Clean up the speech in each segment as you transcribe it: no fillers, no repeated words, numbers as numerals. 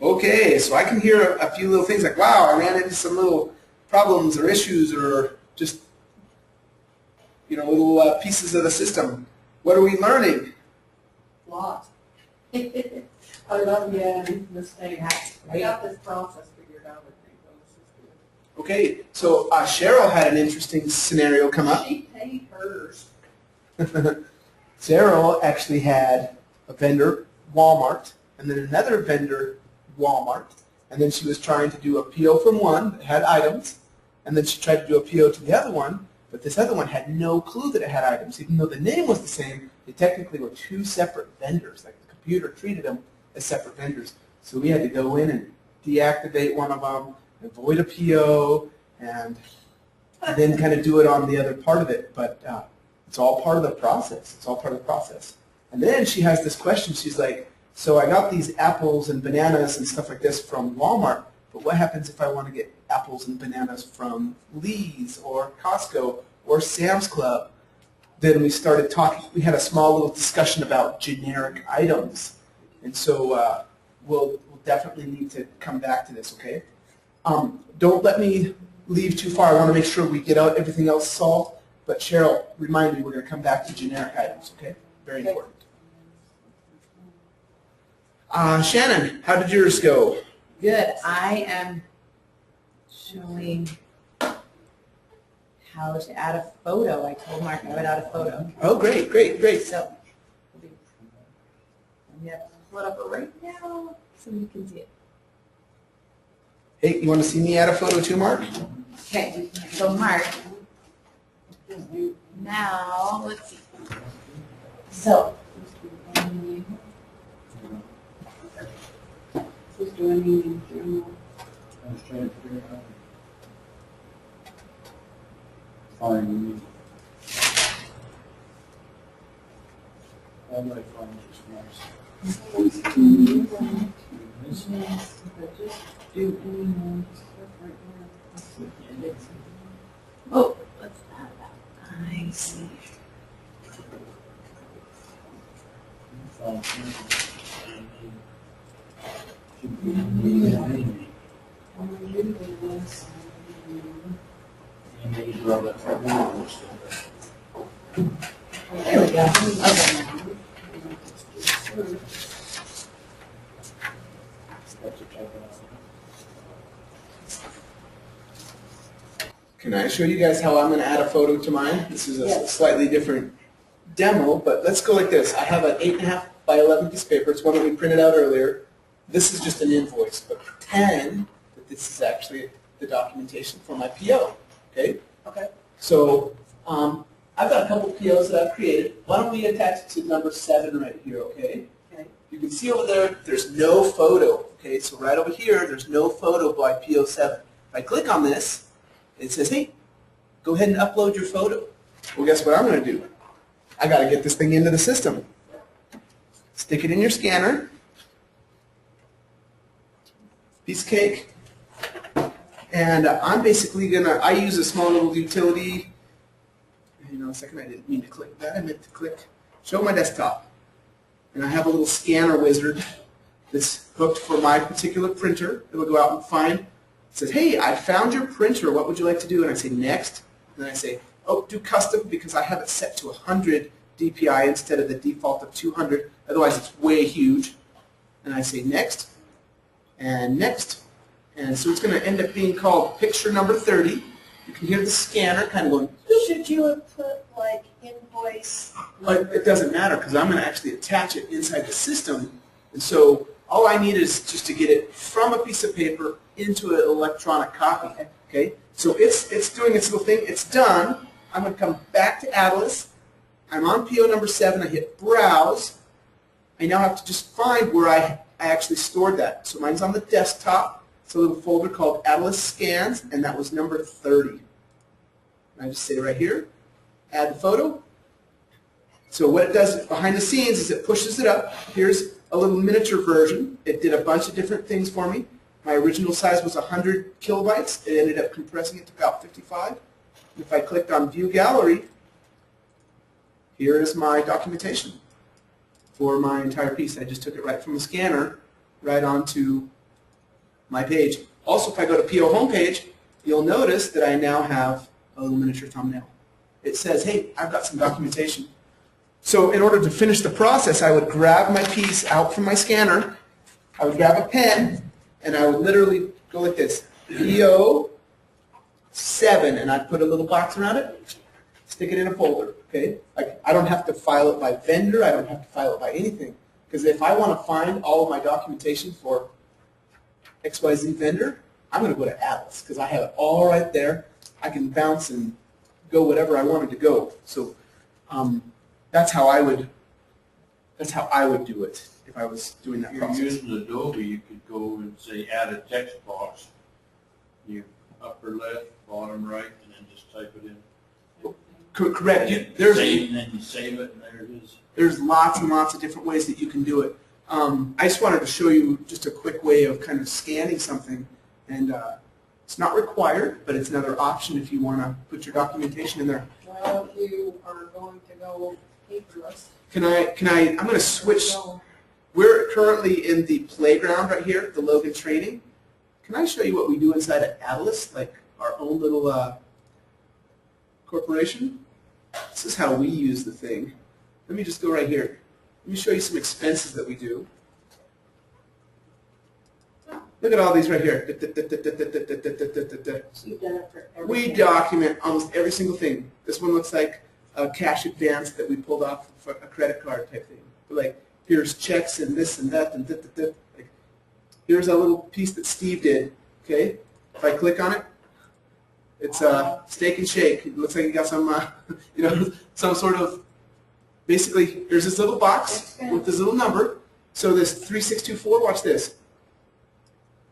Okay, so I can hear a few little things like, wow, I ran into some little problems or issues or just, little pieces of the system. What are we learning? Lot. I love mistakes. I got this process figured out, I think. Oh, this is good. Okay, so Cheryl had an interesting scenario come up. She paid hers. Cheryl actually had a vendor, Walmart, and then another vendor, Walmart, and then she was trying to do a PO from one that had items, and then she tried to do a PO to the other one, but this other one had no clue that it had items. Even though the name was the same, they technically were two separate vendors. Like the computer treated them as separate vendors. So we had to go in and deactivate one of them, avoid a PO, and then kind of do it on the other part of it. But it's all part of the process. It's all part of the process. And then she has this question. She's like, so I got these apples and bananas and stuff like this from Walmart, but what happens if I want to get apples and bananas from Lee's or Costco or Sam's Club? Then we started talking. We had a small little discussion about generic items. And so we'll definitely need to come back to this, okay? Don't let me leave too far. I want to make sure we get out everything else solved. But Cheryl, remind me, we're going to come back to generic items, okay? Very important. Shannon, how did yours go? Good. I am showing how to add a photo. I told Mark I would add a photo. Oh, great, great, great. So I'm going to pull it up right now so you can see it. Hey, you want to see me add a photo too, Mark? Okay. So Mark, now let's see. So Do I need to do I was trying to figure out. Find. How do I find this mouse? just do any more stuff right now? oh, let's add that. I see. There we go. Okay. Can I show you guys how I'm going to add a photo to mine? This is a slightly different demo, but let's go like this. I have an 8.5 by 11 piece of paper. It's one that we printed out earlier. This is just an invoice, but pretend that this is actually the documentation for my PO. Okay? Okay. So I've got a couple POs that I've created. Why don't we attach it to number 7 right here, okay? Okay. You can see over there, there's no photo. Okay, so right over here, there's no photo by PO 7. If I click on this, it says, hey, go ahead and upload your photo. Well, guess what I'm going to do? I got to get this thing into the system. Stick it in your scanner. Piece of cake. And I'm basically going to, I use a small little utility. Hang on a second, I didn't mean to click that. I meant to click show my desktop. And I have a little scanner wizard that's hooked for my particular printer. It'll go out and find. It says, hey, I found your printer. What would you like to do? And I say, next. And then I say, oh, do custom because I have it set to 100 DPI instead of the default of 200. Otherwise, it's way huge. And I say, next. And next. And so it's going to end up being called picture number 30. You can hear the scanner kind of going. Should you have put like invoice? Well, it doesn't matter because I'm going to actually attach it inside the system. And so all I need is just to get it from a piece of paper into an electronic copy. Okay? So it's doing its little thing. It's done. I'm going to come back to Adilas. I'm on PO number 7. I hit Browse. I now have to just find where I actually stored that. So mine's on the desktop. It's a little folder called Adilas Scans, and that was number 30. And I just say right here, add the photo. So what it does behind the scenes is it pushes it up. Here's a little miniature version. It did a bunch of different things for me. My original size was 100 kilobytes. It ended up compressing it to about 55. And if I clicked on View Gallery, here is my documentation for my entire piece. I just took it right from the scanner right onto my page. Also, if I go to PO homepage, you'll notice that I now have a little miniature thumbnail. It says, hey, I've got some documentation. So in order to finish the process, I would grab my piece out from my scanner, I would grab a pen, and I would literally go like this, PO 7, and I'd put a little box around it, stick it in a folder, okay? I don't have to file it by vendor, I don't have to file it by anything. Because if I want to find all of my documentation for XYZ vendor, I'm going to go to Adilas because I have it all right there. I can bounce and go whatever I wanted to go. So that's how I would do it if I was doing that If you're process. using Adobe, you could go and say add a text box. You upper left, bottom right, and then just type it in. Correct. And then you save it, and there it is. There's lots and lots of different ways that you can do it. I just wanted to show you just a quick way of kind of scanning something, and it's not required, but it's another option if you want to put your documentation in there. Well, if you are going to go paperless. I'm going to switch. No. We're currently in the playground right here, the Logan training. Can I show you what we do inside of Adilas, like our own little corporation? This is how we use the thing. Let me just go right here. Let me show you some expenses that we do. Look at all these right here. So you've done it for everything. We document almost every single thing. This one looks like a cash advance that we pulled off for a credit card type thing. But like, here's checks and this and that and like, here's a little piece that Steve did. Okay, if I click on it, it's Steak and Shake. It looks like you got some, some sort of. Basically, here's this little box with this little number. So this 3624. Watch this.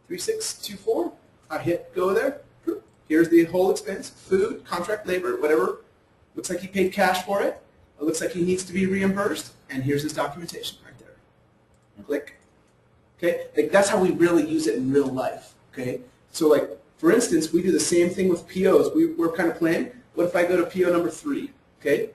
3624. I hit go there. Here's the whole expense: food, contract labor, whatever. Looks like he paid cash for it. It looks like he needs to be reimbursed. And here's his documentation right there. Click. Okay, like that's how we really use it in real life. Okay, so like for instance, we do the same thing with POs. We're kind of playing. What if I go to PO number 3? Okay,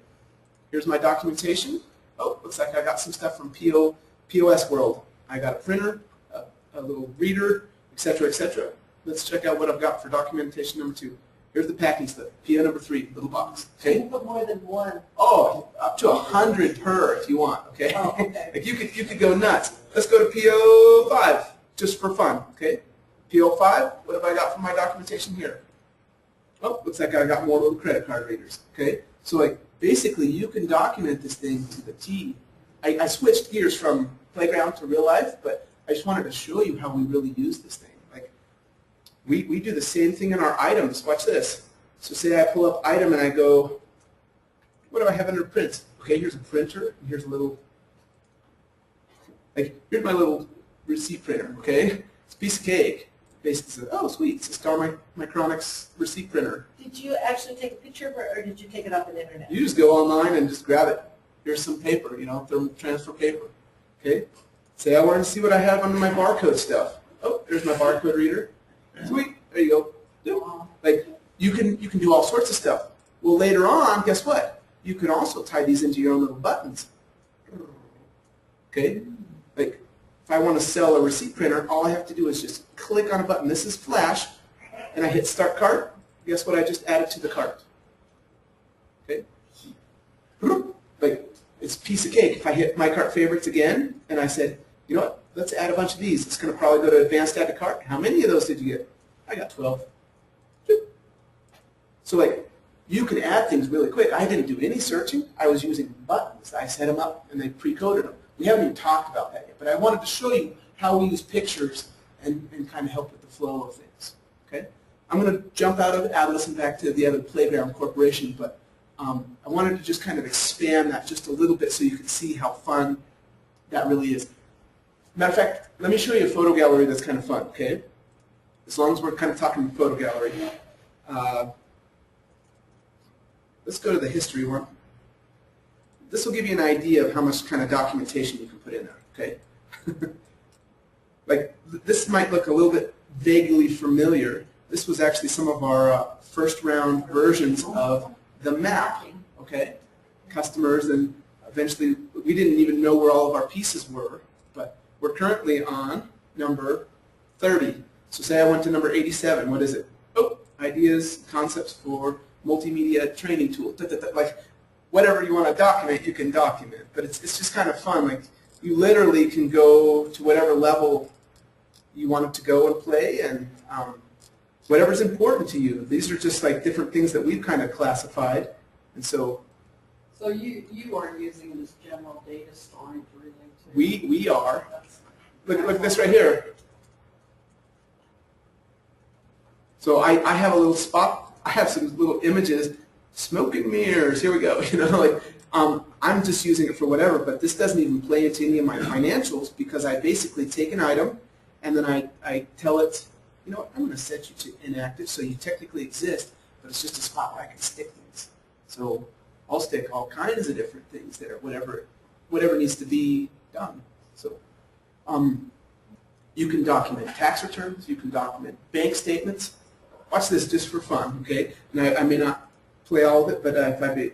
here's my documentation. Oh, looks like I got some stuff from POS World. I got a printer, a little reader, etc., etc. Let's check out what I've got for documentation number 2. Here's the packing slip, PO number 3, little box. So Okay. you put more than one. Oh, up to 100 per if you want. Okay. Oh, okay. Like you could go nuts. Let's go to PO 5 just for fun. Okay. PO 5. What have I got for my documentation here? Oh, looks like I got more little credit card readers. Okay. So like basically you can document this thing to the T. I switched gears from playground to real life, but I just wanted to show you how we really use this thing. Like we do the same thing in our items. Watch this. So say I pull up item and I go, what do I have under print? Okay, here's a printer, and here's a little, like, here's my little receipt printer, okay? It's a piece of cake. Basically says, oh, sweet, it's a Star Micronics receipt printer. Did you actually take a picture of it, or did you take it off the internet? You just go online and just grab it. Here's some paper, thermal transfer paper, okay? Say I wanted to see what I have under my barcode stuff. Oh, there's my barcode reader. Sweet, there you go. Yep. Like, you can do all sorts of stuff. Well, later on, guess what? You can also tie these into your own little buttons. Okay? Like, if I want to sell a receipt printer, all I have to do is just click on a button. This is Flash, and I hit Start Cart. Guess what I just added to the cart? Okay? Like, it's a piece of cake. If I hit My Cart Favorites again, and I said, you know what? Let's add a bunch of these. It's going to probably go to Advanced Add to Cart. How many of those did you get? I got 12. So like, you can add things really quick. I didn't do any searching. I was using buttons. I set them up and they pre-coded them. We haven't even talked about that yet, but I wanted to show you how we use pictures and kind of help with the flow of things. Okay? I'm going to jump out of Adilas and back to the other Playground Corporation, but I wanted to just kind of expand that just a little bit so you can see how fun that really is. Matter of fact, let me show you a photo gallery that's kind of fun, okay? As long as we're kind of talking photo gallery. Let's go to the history one. This will give you an idea of how much kind of documentation you can put in there, okay? Like, this might look a little bit vaguely familiar. This was actually some of our first round versions of the map, okay? Customers, and eventually we didn't even know where all of our pieces were, but we're currently on number 30. So say I went to number 87. What is it? Oh, ideas, concepts for multimedia training tool. Like whatever you want to document, you can document. But it's just kind of fun. Like you literally can go to whatever level you want it to go and play, and whatever's important to you. These are just like different things that we've kind of classified, and so. So you are using it as general data storage really too? We are. That's- Look at this right here. So I have a little spot. I have some little images, smoke and mirrors. Here we go. You know, like I'm just using it for whatever. But this doesn't even play into any of my financials because I basically take an item and then I tell it, you know what, I'm going to set you to inactive, so you technically exist, but it's just a spot where I can stick things. So I'll stick all kinds of different things there, whatever needs to be done. So you can document tax returns, you can document bank statements. Watch this just for fun, okay? And I may not play all of it, but if I be.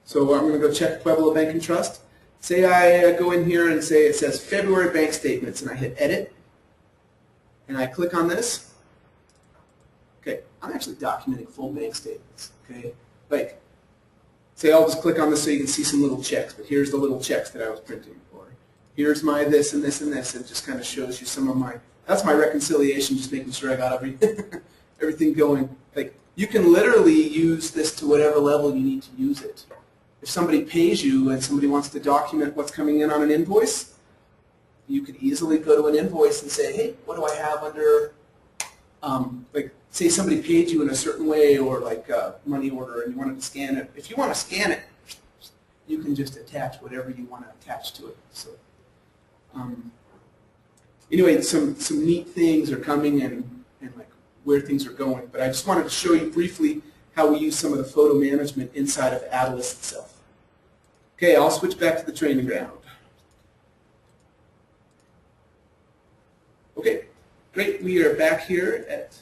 So I'm going to go check Pueblo Bank and Trust. Say I go in here and say it says February bank statements, and I hit edit, and I click on this. Okay, I'm actually documenting full bank statements, okay? Like, say I'll just click on this so you can see some little checks, but here's the little checks that I was printing for. Here's my this and this and this, and it just kind of shows you some of my, that's my reconciliation, just making sure I got everything going. Like, you can literally use this to whatever level you need to use it. If somebody pays you and somebody wants to document what's coming in on an invoice, you could easily go to an invoice and say, hey, what do I have under, like, say somebody paid you in a certain way, or like a money order and you wanted to scan it. If you want to scan it, you can just attach whatever you want to attach to it. So anyway, some neat things are coming and like where things are going. But I just wanted to show you briefly how we use some of the photo management inside of Adilas itself. Okay, I'll switch back to the training ground. Okay, great. We are back here at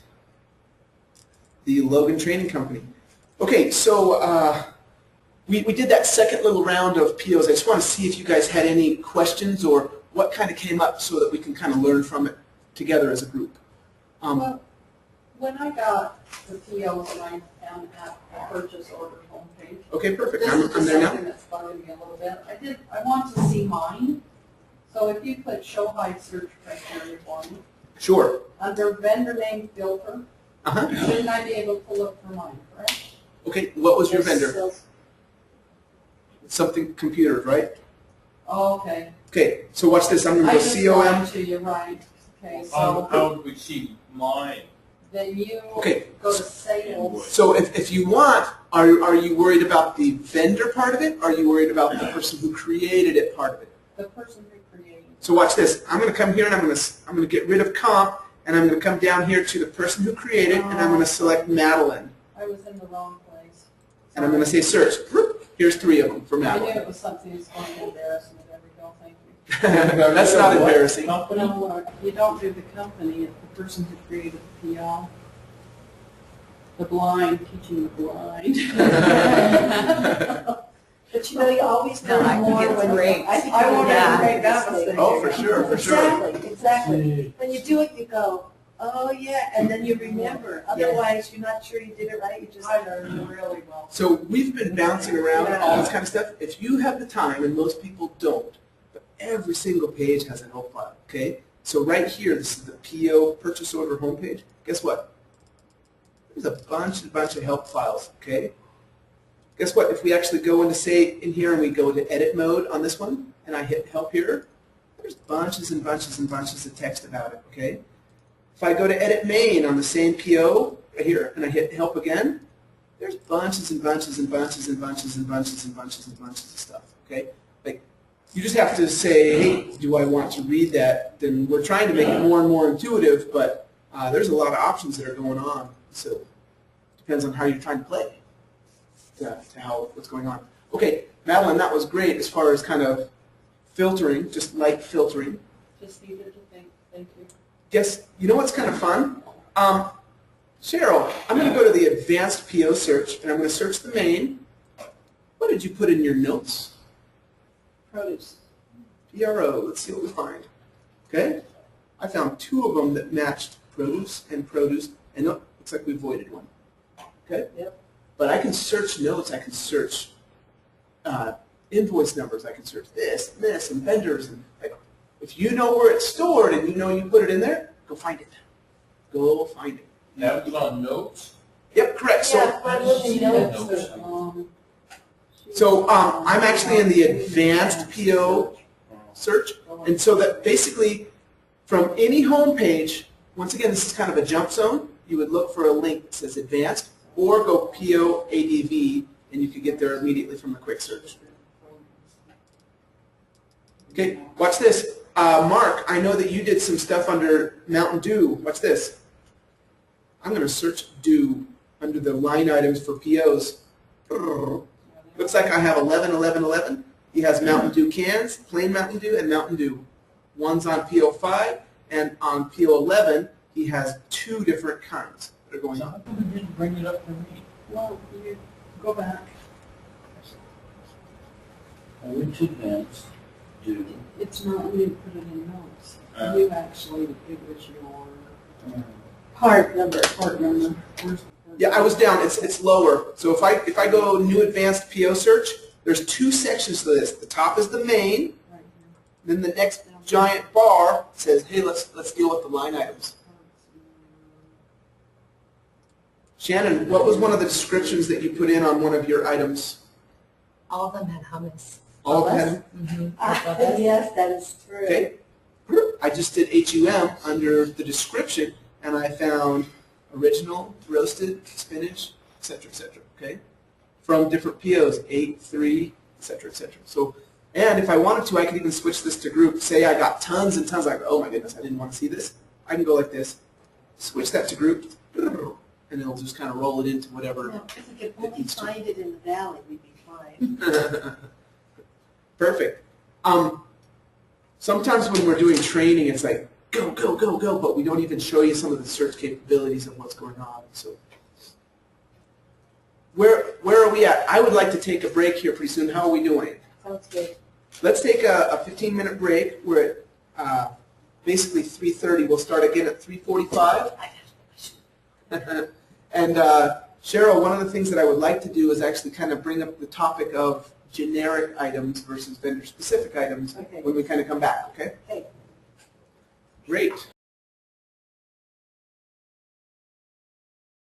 the Logan Training Company. Okay, so we did that second little round of POs. I just want to see if you guys had any questions or what kind of came up so that we can kind of learn from it together as a group. Well, when I got the POs and I am at the purchase order homepage. Okay, perfect. This I'm is just there now. something that's bothering me a little bit. I want to see mine. So if you put show hide search criteria for me, Sure. under vendor name filter, shouldn't I be able to look for mine, correct? Okay, what was your Yes, vendor? yes. Something computers, right? Oh, okay. Okay, so watch this. I'm going I to go just COM. lied to you, right. Okay, so How would we see mine? then you Okay. go to sales. So if you want, are you worried about the vendor part of it, or are you worried about the person who created it part of it? The person who created. So watch this. I'm going to come here and I'm going to get rid of comp, and I'm going to come down here to the person who created, and I'm going to select Madeline, I was in the wrong place. and I'm going to say search. Here's 3 of them for I knew Madeline. it was something that's going to embarrass me. There we go, thank you. No, that's not embarrassing. Company? No, you don't do the company, it's the person who created the PL. The blind teaching the blind. But you know, you always know No, I think more it's when great. you, I think I you wanted learn to make that from mistake. Oh, for sure, for sure. Exactly. When you do it, you go, oh yeah, and then you remember. Otherwise, you're not sure you did it right. You just. I learned really well. So we've been bouncing around all this kind of stuff. If you have the time, and most people don't, but every single page has a help file, okay? So right here, this is the PO purchase order homepage. Guess what? There's a bunch of help files, okay? Guess what? If we actually go into, say, in here and we go to edit mode on this one, and I hit help here, there's bunches and bunches and bunches of text about it, okay? If I go to edit main on the same PO right here, and I hit help again, there's bunches and bunches and bunches and bunches and bunches and bunches and bunches of stuff, okay? Like, you just have to say, hey, do I want to read that? Then we're trying to make it more and more intuitive, but there's a lot of options that are going on, so it depends on how you're trying to play, to what's going on. Okay, Madeline, that was great as far as kind of filtering, just light filtering. Just needed to think, thank you. Guess, you know what's kind of fun? Cheryl, I'm going to go to the advanced PO search, and I'm going to search the main. What did you put in your notes? Produce. PRO. Let's see what we find. Okay? I found 2 of them that matched produce, and oh, looks like we voided one. Okay? Yep. But I can search notes, I can search invoice numbers, I can search this, and vendors. And like, if you know where it's stored and you know you put it in there, go find it. Go find it. That was on notes? Yep, correct. So, Yeah, but look, you know, Notes. so I'm actually in the advanced PO search. And so that basically, from any home page, once again, this is kind of a jump zone, you would look for a link that says advanced, or go PO ADV, and you could get there immediately from the quick search. Okay, watch this. Mark, I know that you did some stuff under Mountain Dew. Watch this. I'm going to search Dew under the line items for POs. Looks like I have 11, 11, 11. He has Mountain Dew cans, plain Mountain Dew, and Mountain Dew. One's on PO 5, and on PO 11, he has 2 different kinds that are going So on. how come you didn't bring it up to me? Well, you go back. I went to advance, do, It's not, we didn't put it in notes. Uh. You actually, it was your part number. Where's the part Yeah, I was down. It's lower. So if I go new advanced PO search, there's 2 sections to this. The top is the main. right Then the next giant bar says, hey, let's deal with the line items. Shannon, what was one of the descriptions that you put in on one of your items? All of them had hummus. All of them? Yes, that is true. Okay. I just did HUM under the description, and I found original, roasted, spinach, etc., etc., okay? From different POs, 8, 3, etc., etc. So, and if I wanted to, I could even switch this to group. Say I got tons and tons, like, oh my goodness, I didn't want to see this. I can go like this, switch that to group, and it'll just kind of roll it into whatever. Well, if we could only find it in the valley, we'd be fine. Perfect. Sometimes when we're doing training, it's like, go, go, go, go, but we don't even show you some of the search capabilities and what's going on. So, where are we at? I would like to take a break here pretty soon. How are we doing? Sounds good. Let's take a 15-minute break. We're at basically 3:30. We'll start again at 3:45. And Cheryl, one of the things that I would like to do is actually kind of bring up the topic of generic items versus vendor-specific items Okay. when we kind of come back, okay? Okay. Great.